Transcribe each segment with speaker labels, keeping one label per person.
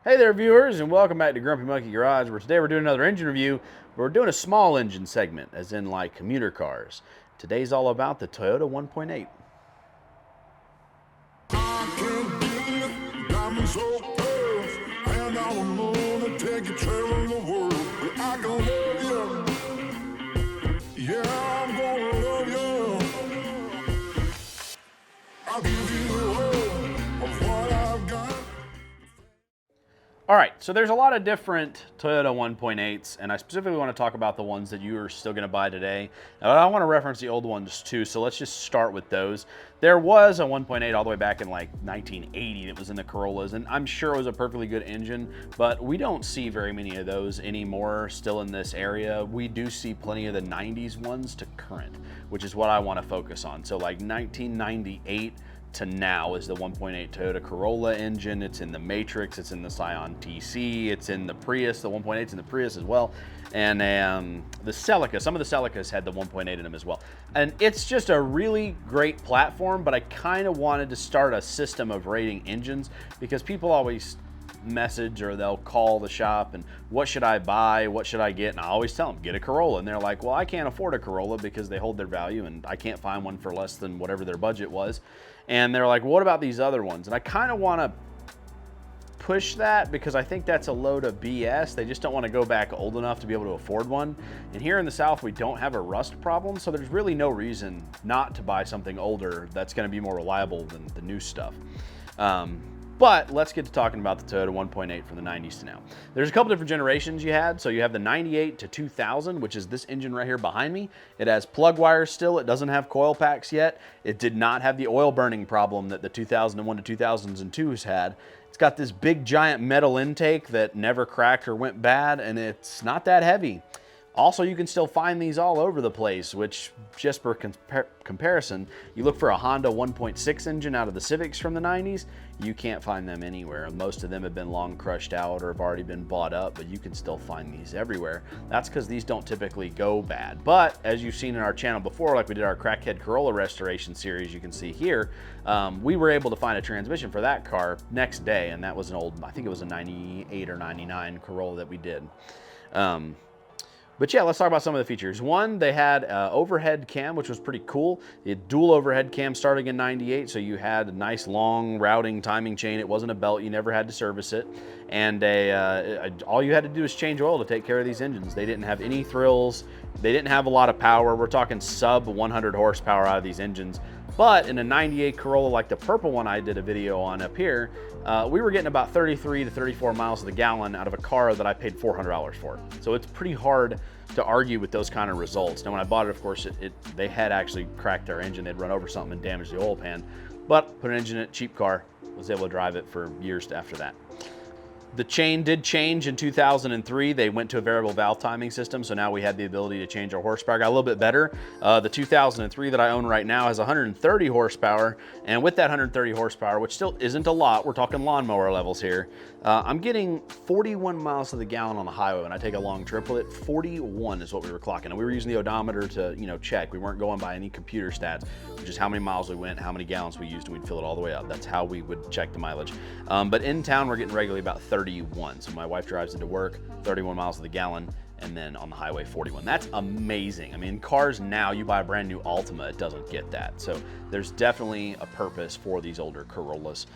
Speaker 1: Hey there, viewers, and welcome back to Grumpy Monkey Garage, where today we're doing another engine review, but we're doing a small engine segment, as in like commuter cars. Today's all about the Toyota 1.8. All right, so there's a lot of different Toyota 1.8s, and I specifically want to talk about the ones that you are still going to buy today. Now, I want to reference the old ones too, so let's just start with those. There was a 1.8 all the way back in like 1980 that was in the Corollas, and I'm sure it was a perfectly good engine, but we don't see very many of those anymore still in this area. We do see plenty of the 90s ones to current, which is what I want to focus on. So like 1998 to now is the 1.8 Toyota Corolla engine. It's in the Matrix, it's in the Scion TC, it's in the Prius. The 1.8's in the Prius as well. And the Celica, some of the Celicas had the 1.8 in them as well. And it's just a really great platform, but I kind of wanted to start a system of rating engines because people always message or they'll call the shop and what should I buy, what should I get, and I always tell them get a Corolla, and they're like, well, I can't afford a Corolla because they hold their value and I can't find one for less than whatever their budget was. And they're like, what about these other ones? And I kind of want to push that because I think that's a load of BS. They just don't want to go back old enough to be able to afford one. And here in the South, we don't have a rust problem, so there's really no reason not to buy something older that's going to be more reliable than the new stuff. But let's get to talking about the Toyota 1.8 from the 90s to now. There's a couple different generations you had. So you have the 98 to 2000, which is this engine right here behind me. It has plug wires still. It doesn't have coil packs yet. It did not have the oil burning problem that the 2001 to 2002s had. It's got this big giant metal intake that never cracked or went bad, and it's not that heavy. Also, you can still find these all over the place, which, just for comparison, you look for a Honda 1.6 engine out of the Civics from the 90s, you can't find them anywhere. Most of them have been long crushed out or have already been bought up, but you can still find these everywhere. That's because these don't typically go bad. But as you've seen in our channel before, like we did our Crackhead Corolla restoration series, you can see here, we were able to find a transmission for that car next day, and that was an old, I think it was a 98 or 99 Corolla that we did. But yeah, let's talk about some of the features. One, they had overhead cam, which was pretty cool. They had dual overhead cam starting in 98, so you had a nice long routing timing chain. It wasn't a belt, you never had to service it. And all you had to do is change oil to take care of these engines. They didn't have any thrills. They didn't have a lot of power. We're talking sub 100 horsepower out of these engines. But in a 98 Corolla, like the purple one I did a video on up here, we were getting about 33 to 34 miles to the gallon out of a car that I paid $400 for. So it's pretty hard to argue with those kind of results. Now, when I bought it, of course, they had actually cracked their engine. They'd run over something and damaged the oil pan. But put an engine in it, cheap car, was able to drive it for years after that. The chain did change in 2003. They went to a variable valve timing system, so now we had the ability to change our horsepower. Got a little bit better. The 2003 that I own right now has 130 horsepower, and with that 130 horsepower, which still isn't a lot, we're talking lawnmower levels here, I'm getting 41 miles to the gallon on the highway when I take a long trip with it. 41 is what we were clocking, and we were using the odometer to check. We weren't going by any computer stats, which is how many miles we went, how many gallons we used, and we'd fill it all the way up. That's how we would check the mileage. But in town, we're getting regularly about 31. So my wife drives into work, 31 miles to the gallon, and then on the highway, 41. That's amazing. I mean, cars now, you buy a brand new Altima, it doesn't get that. So there's definitely a purpose for these older Corollas.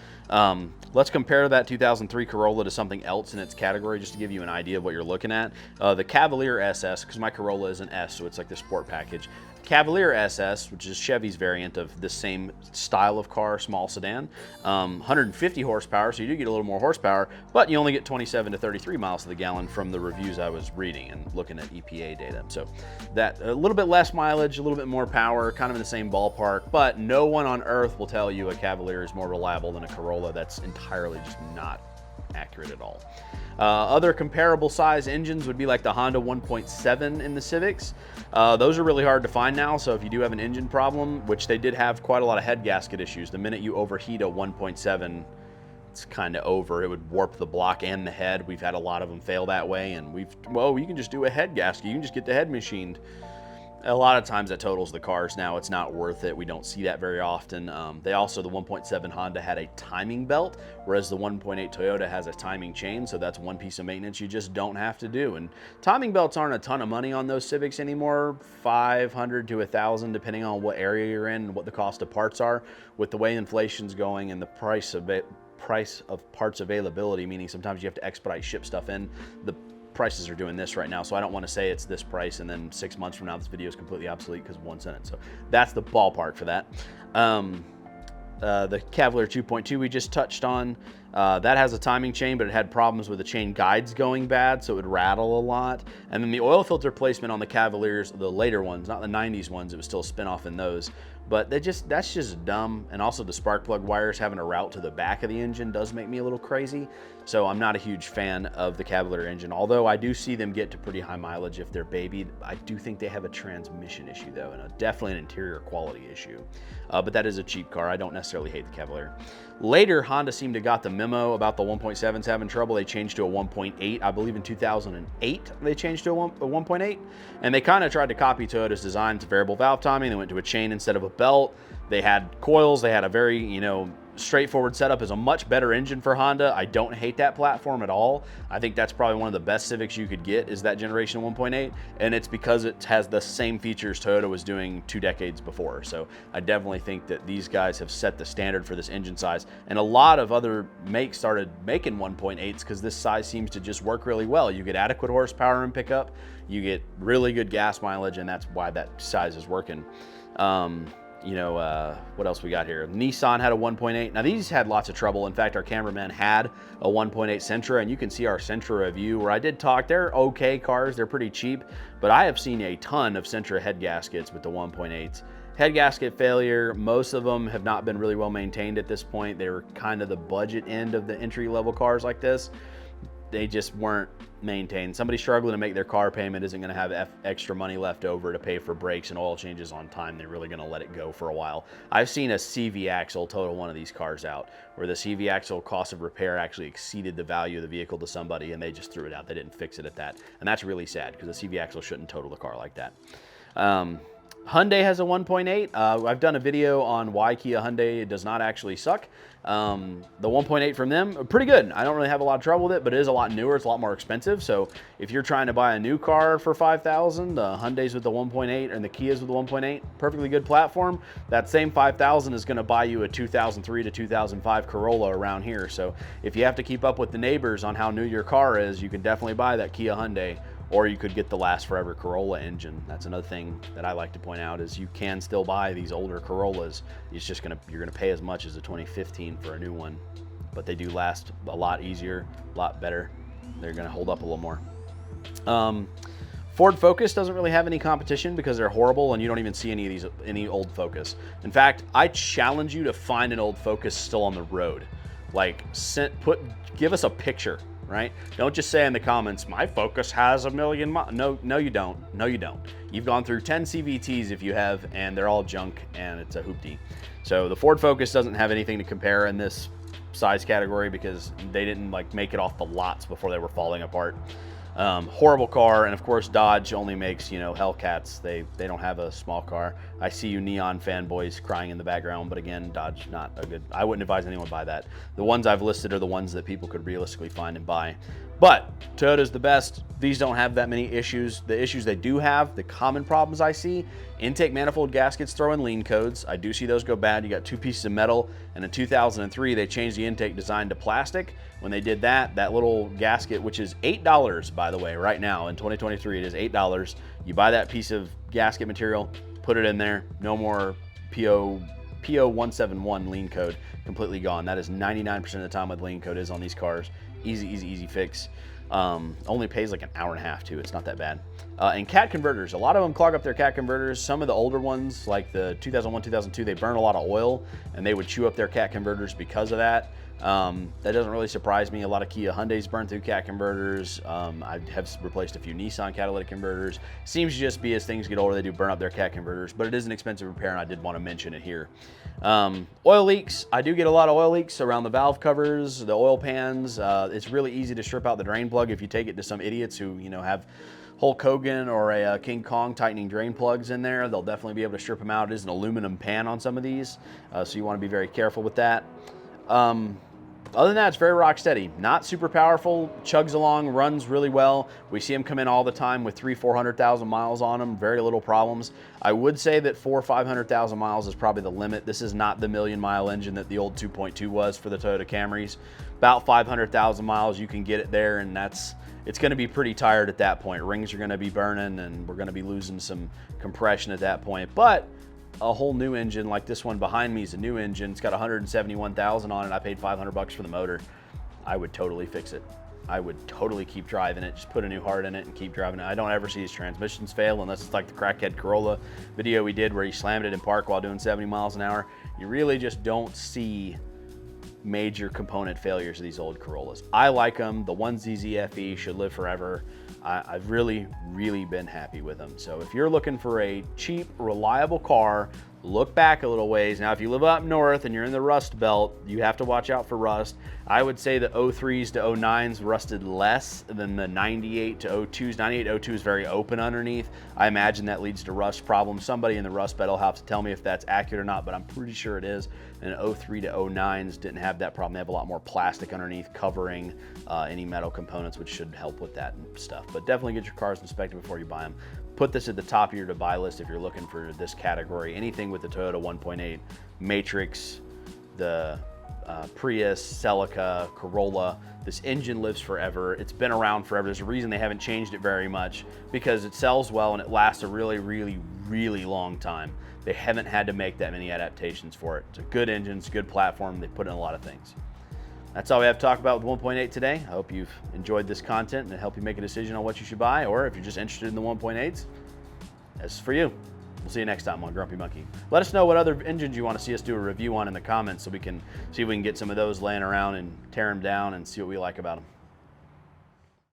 Speaker 1: Let's compare that 2003 Corolla to something else in its category, just to give you an idea of what you're looking at. The Cavalier SS, because my Corolla is an S, so it's like the sport package. Cavalier SS, which is Chevy's variant of this same style of car, small sedan, 150 horsepower, so you do get a little more horsepower, but you only get 27 to 33 miles to the gallon from the reviews I was reading and looking at EPA data. So that a little bit less mileage, a little bit more power, kind of in the same ballpark, but no one on earth will tell you a Cavalier is more reliable than a Corolla. That's entirely just not accurate at all. Other comparable size engines would be like the Honda 1.7 in the Civics. Those are really hard to find now, so if you do have an engine problem, which they did have quite a lot of head gasket issues, the minute you overheat a 1.7, it's kind of over. It would warp the block and the head. We've had a lot of them fail that way, and you can just do a head gasket. You can just get the head machined. A lot of times that totals the cars now. It's not worth it. We don't see that very often. They also, the 1.7 Honda had a timing belt, whereas the 1.8 Toyota has a timing chain. So that's one piece of maintenance you just don't have to do. And timing belts aren't a ton of money on those Civics anymore, 500 to 1,000, depending on what area you're in and what the cost of parts are. With the way inflation's going and the price of parts availability, meaning sometimes you have to expedite, ship stuff in, the prices are doing this right now. So I don't want to say it's this price and then 6 months from now this video is completely obsolete because of one sentence. So that's the ballpark for that. The Cavalier 2.2 we just touched on, that has a timing chain, but it had problems with the chain guides going bad, so it would rattle a lot. And then the oil filter placement on the Cavaliers, the later ones, not the 90s ones, it was still a spin-off in those, but that's just dumb. And also the spark plug wires having a route to the back of the engine does make me a little crazy. So I'm not a huge fan of the Cavalier engine, although I do see them get to pretty high mileage if they're babied. I do think they have a transmission issue though, and definitely an interior quality issue. But that is a cheap car. I don't necessarily hate the Cavalier. Later, Honda seemed to got the memo about the 1.7s having trouble. They changed to a 1.8. I believe in 2008 they changed to a 1.8, and they kind of tried to copy Toyota's design to variable valve timing. They went to a chain instead of a belt. They had coils. They had a very, straightforward setup. Is a much better engine for Honda. I don't hate that platform at all. I think that's probably one of the best Civics you could get is that generation 1.8, and it's because it has the same features Toyota was doing 2 decades before. So I definitely think that these guys have set the standard for this engine size, and a lot of other makes started making 1.8s because this size seems to just work really well. You get adequate horsepower and pickup, you get really good gas mileage, and that's why that size is working. What else we got here? Nissan had a 1.8. Now these had lots of trouble. In fact, our cameraman had a 1.8 Sentra, and you can see our Sentra review where I did talk. They're okay cars. They're pretty cheap, but I have seen a ton of Sentra head gaskets with the 1.8s. Head gasket failure, most of them have not been really well maintained at this point. They were kind of the budget end of the entry-level cars like this. They just weren't maintained. Somebody struggling to make their car payment isn't going to have extra money left over to pay for brakes and oil changes on time. They're really going to let it go for a while. I've seen a CV axle total one of these cars out, where the CV axle cost of repair actually exceeded the value of the vehicle to somebody, and they just threw it out. They didn't fix it at that. And that's really sad because the CV axle shouldn't total the car like that. Hyundai has a 1.8. I've done a video on why Kia Hyundai does not actually suck. The 1.8 from them, pretty good. I don't really have a lot of trouble with it, but it is a lot newer. It's a lot more expensive. So if you're trying to buy a new car for $5,000, the Hyundais with the 1.8 and the Kias with the 1.8, perfectly good platform. That same $5,000 is going to buy you a 2003 to 2005 Corolla around here. So if you have to keep up with the neighbors on how new your car is, you can definitely buy that Kia Hyundai. Or you could get the Last Forever Corolla engine. That's another thing that I like to point out is you can still buy these older Corollas. It's just you're gonna pay as much as a 2015 for a new one, but they do last a lot easier, a lot better. They're gonna hold up a little more. Ford Focus doesn't really have any competition because they're horrible, and you don't even see any old Focus. In fact, I challenge you to find an old Focus still on the road. Like, give us a picture. Right? Don't just say in the comments, my Focus has 1 million miles. No, you don't. No, you don't. You've gone through 10 CVTs if you have, and they're all junk, and it's a hoopty. So the Ford Focus doesn't have anything to compare in this size category because they didn't make it off the lots before they were falling apart. Horrible car, and of course Dodge only makes Hellcats. They don't have a small car. I see you neon fanboys crying in the background, but again, Dodge not a good. I wouldn't advise anyone to buy that. The ones I've listed are the ones that people could realistically find and buy. But Toyota's the best. These don't have that many issues. The issues they do have, the common problems I see, intake manifold gaskets throw in lean codes. I do see those go bad. You got 2 pieces of metal, and in 2003 they changed the intake design to plastic. When they did that little gasket, which is $8 by the way, right now in 2023, it is $8. You buy that piece of gasket material, put it in there, no more PO 171 lean code, completely gone. That is 99% of the time what lean code is on these cars. Easy fix. Only pays like an hour and a half too. It's not that bad. And cat converters, a lot of them clog up their cat converters. Some of the older ones, like the 2001, 2002, they burn a lot of oil and they would chew up their cat converters because of that. That doesn't really surprise me. A lot of Kia Hyundais burn through cat converters. I have replaced a few Nissan catalytic converters. Seems to just be as things get older, they do burn up their cat converters, but it is an expensive repair, and I did want to mention it here. Oil leaks. I do get a lot of oil leaks around the valve covers, the oil pans. It's really easy to strip out the drain plug if you take it to some idiots who, you know, have Hulk Hogan or a King Kong tightening drain plugs in there. They'll definitely be able to strip them out. It is an aluminum pan on some of these, so you want to be very careful with that. Other than that, it's very rock steady. Not super powerful, chugs along, runs really well. We see them come in all the time with 300,000–400,000 miles on them, very little problems. I would say that 400,000 or 500,000 miles is probably the limit. This is not the million-mile engine that the old 2.2 was for the Toyota Camrys. About 500,000 miles, you can get it there, and it's going to be pretty tired at that point. Rings are going to be burning, and we're going to be losing some compression at that point. But a whole new engine like this one behind me is a new engine. It's got 171,000 on it. I paid $500 for the motor. I would totally fix it. I would totally keep driving it. Just put a new heart in it and keep driving it. I don't ever see these transmissions fail unless it's like the crackhead Corolla video we did where he slammed it in park while doing 70 miles an hour. You really just don't see major component failures of these old Corollas. I like them. The 1ZZFE should live forever. I've really, really been happy with them. So if you're looking for a cheap, reliable car, look back a little ways. Now, if you live up north and you're in the Rust Belt, you have to watch out for rust. I would say the 03s to 09s rusted less than the 98 to 02s. 98 02 is very open underneath. I imagine that leads to rust problems. Somebody in the Rust Belt will have to tell me if that's accurate or not, but I'm pretty sure it is. And 03 to 09s didn't have that problem. They have a lot more plastic underneath covering any metal components, which should help with that stuff. But definitely get your cars inspected before you buy them. Put this at the top of your to buy list if you're looking for this category. Anything with the Toyota 1.8, Matrix, the Prius, Celica, Corolla. This engine lives forever. It's been around forever. There's a reason they haven't changed it very much, because it sells well and it lasts a really, really, really long time. They haven't had to make that many adaptations for it. It's a good engine, it's a good platform. They put in a lot of things. That's all we have to talk about with 1.8 today. I hope you've enjoyed this content and it helped you make a decision on what you should buy, or if you're just interested in the 1.8s, that's for you. We'll see you next time on Grumpy Monkey. Let us know what other engines you want to see us do a review on in the comments so we can see if we can get some of those laying around and tear them down and see what we like about them.